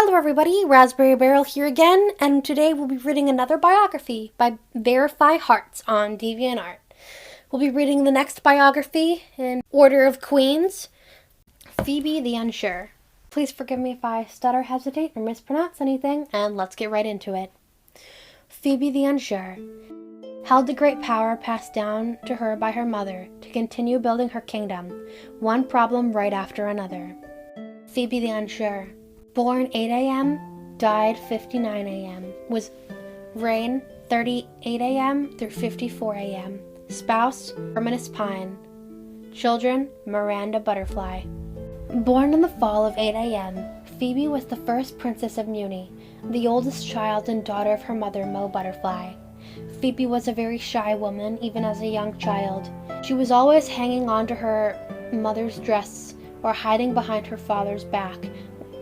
Hello everybody, Raspberry Barrel here again, and today we'll be reading another biography by VerifyThearts on DeviantArt. We'll be reading the next biography in order of queens, Phoebe the Unsure. Please forgive me if I stutter, hesitate, or mispronounce anything, and let's get right into it. Phoebe the Unsure held the great power passed down to her by her mother to continue building her kingdom, one problem right after another. Phoebe the Unsure. Born 8 a.m., died 59 a.m., was reign 38 a.m. through 54 a.m., spouse Terminus Pine, children Miranda Butterfly. Born in the fall of 8 a.m., Phoebe was the first princess of Mewni, the oldest child and daughter of her mother Mo Butterfly. Phoebe was a very shy woman even as a young child. She was always hanging on to her mother's dress or hiding behind her father's back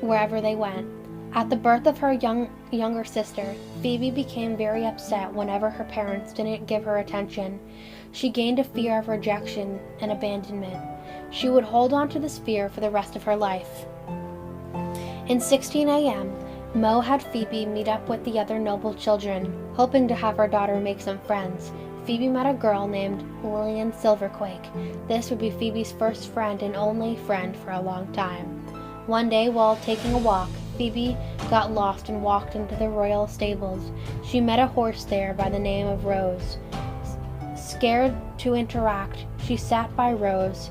wherever they went. At the birth of her younger sister, Phoebe became very upset whenever her parents didn't give her attention. She gained a fear of rejection and abandonment. She would hold on to this fear for the rest of her life. In 16 a.m., Mo had Phoebe meet up with the other noble children, hoping to have her daughter make some friends. Phoebe met a girl named Lillian Silverquake. This would be Phoebe's first friend and only friend for a long time. One day, while taking a walk, Phoebe got lost and walked into the royal stables. She met a horse there by the name of Rose. Scared to interact, she sat by Rose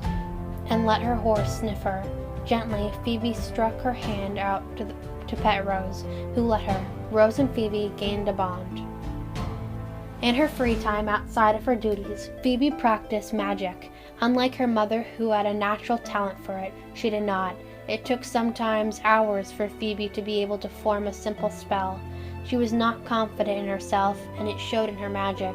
and let her horse sniff her. Gently, Phoebe struck her hand out to pet Rose, who let her. Rose and Phoebe gained a bond. In her free time outside of her duties, Phoebe practiced magic. Unlike her mother, who had a natural talent for it, she did not. It took sometimes hours for Phoebe to be able to form a simple spell. She was not confident in herself, and it showed in her magic.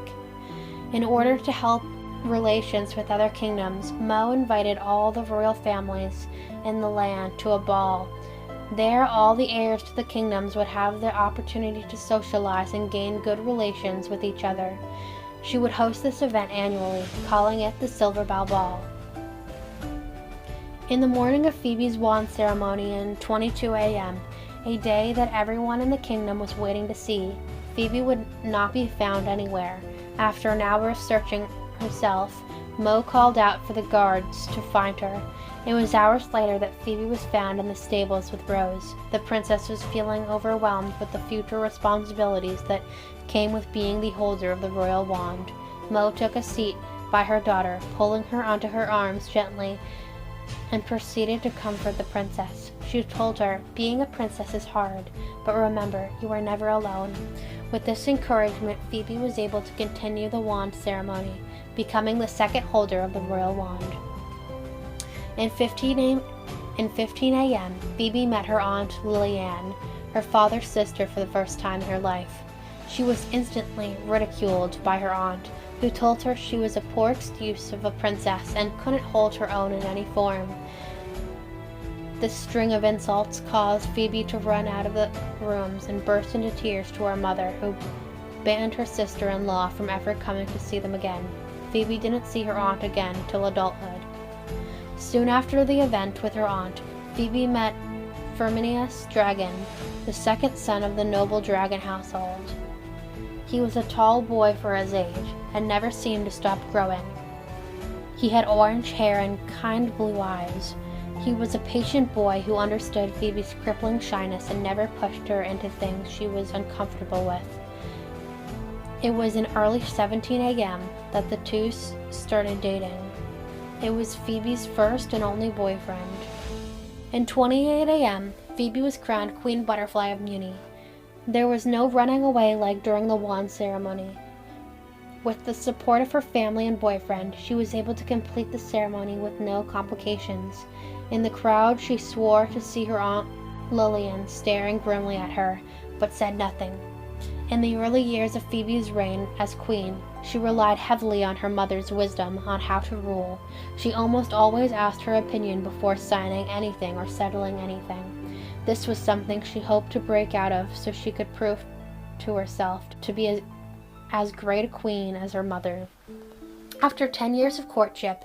In order to help relations with other kingdoms, Mo invited all the royal families in the land to a ball. There, all the heirs to the kingdoms would have the opportunity to socialize and gain good relations with each other. She would host this event annually, calling it the Silver Bow Ball. In the morning of Phoebe's wand ceremony in 22 a.m., a day that everyone in the kingdom was waiting to see, Phoebe would not be found anywhere. After an hour of searching herself, Mo called out for the guards to find her. It was hours later that Phoebe was found in the stables with Rose. The princess was feeling overwhelmed with the future responsibilities that came with being the holder of the royal wand. Mo took a seat by her daughter, pulling her onto her arms gently, and proceeded to comfort the princess. She told her, "Being a princess is hard, but remember, you are never alone." With this encouragement, Phoebe was able to continue the wand ceremony, becoming the second holder of the royal wand. In 15 a.m., Phoebe met her aunt Lillian, her father's sister, for the first time in her life. She was instantly ridiculed by her aunt, who told her she was a poor excuse of a princess and couldn't hold her own in any form. This string of insults caused Phoebe to run out of the rooms and burst into tears to her mother, who banned her sister-in-law from ever coming to see them again. Phoebe didn't see her aunt again till adulthood. Soon after the event with her aunt, Phoebe met Firminius Dragon, the second son of the noble dragon household. He was a tall boy for his age, and never seemed to stop growing. He had orange hair and kind blue eyes. He was a patient boy who understood Phoebe's crippling shyness and never pushed her into things she was uncomfortable with. It was in early 17 a.m. that the two started dating. It was Phoebe's first and only boyfriend. In 28 a.m., Phoebe was crowned Queen Butterfly of Mewni. There was no running away like during the wand ceremony. With the support of her family and boyfriend, she was able to complete the ceremony with no complications. In the crowd, she swore to see her aunt Lillian staring grimly at her, but said nothing. In the early years of Phoebe's reign as queen, she relied heavily on her mother's wisdom on how to rule. She almost always asked her opinion before signing anything or settling anything. This was something she hoped to break out of so she could prove to herself to be as great a queen as her mother. After 10 years of courtship,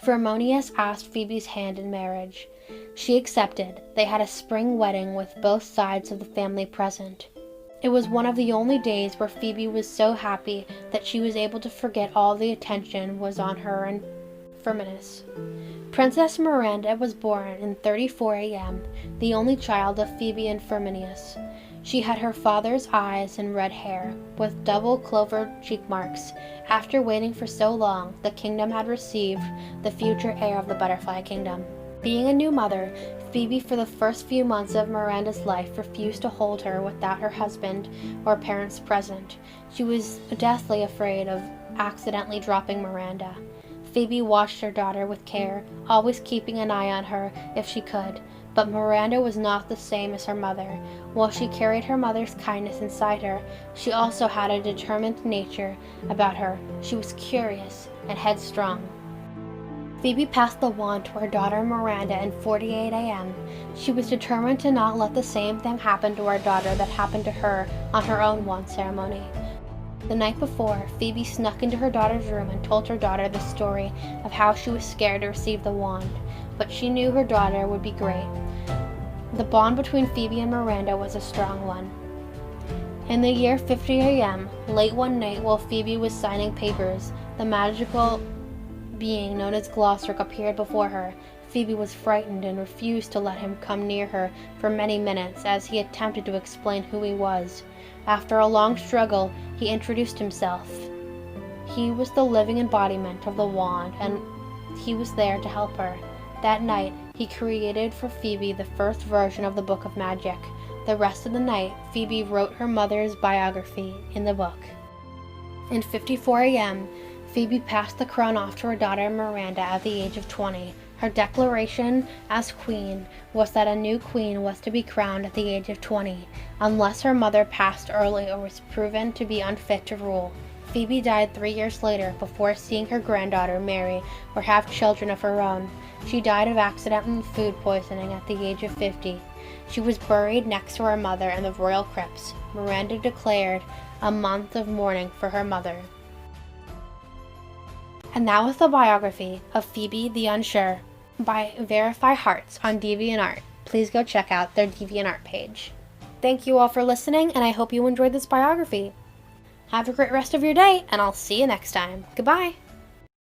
Firmonius asked Phoebe's hand in marriage. She accepted. They had a spring wedding with both sides of the family present. It was one of the only days where Phoebe was so happy that she was able to forget all the attention was on her and Firminius. Princess Miranda was born in 34 a.m., the only child of Phoebe and Firminius. She had her father's eyes and red hair, with double clover cheek marks. After waiting for so long, the kingdom had received the future heir of the butterfly kingdom. Being a new mother, Phoebe for the first few months of Miranda's life refused to hold her without her husband or parents present. She was deathly afraid of accidentally dropping Miranda. Phoebe watched her daughter with care, always keeping an eye on her if she could. But Miranda was not the same as her mother. While she carried her mother's kindness inside her, she also had a determined nature about her. She was curious and headstrong. Phoebe passed the wand to her daughter Miranda at 48 a.m. She was determined to not let the same thing happen to her daughter that happened to her on her own wand ceremony. The night before, Phoebe snuck into her daughter's room and told her daughter the story of how she was scared to receive the wand, but she knew her daughter would be great. The bond between Phoebe and Miranda was a strong one. In the year 50 a.m., late one night while Phoebe was signing papers, the magical being known as Glosric appeared before her. Phoebe was frightened and refused to let him come near her for many minutes as he attempted to explain who he was. After a long struggle, he introduced himself. He was the living embodiment of the wand, and he was there to help her. That night, he created for Phoebe the first version of the Book of Magic. The rest of the night, Phoebe wrote her mother's biography in the book. In 54 a.m., Phoebe passed the crown off to her daughter Miranda at the age of 20. Her declaration as queen was that a new queen was to be crowned at the age of 20, unless her mother passed early or was proven to be unfit to rule. Phoebe died 3 years later before seeing her granddaughter marry or have children of her own. She died of accidental food poisoning at the age of 50. She was buried next to her mother in the royal crypts. Miranda declared a month of mourning for her mother. And that was the biography of Phoebe the Unsure by VerifyThearts on DeviantArt. Please go check out their DeviantArt page. Thank you all for listening, and I hope you enjoyed this biography. Have a great rest of your day, and I'll see you next time. Goodbye!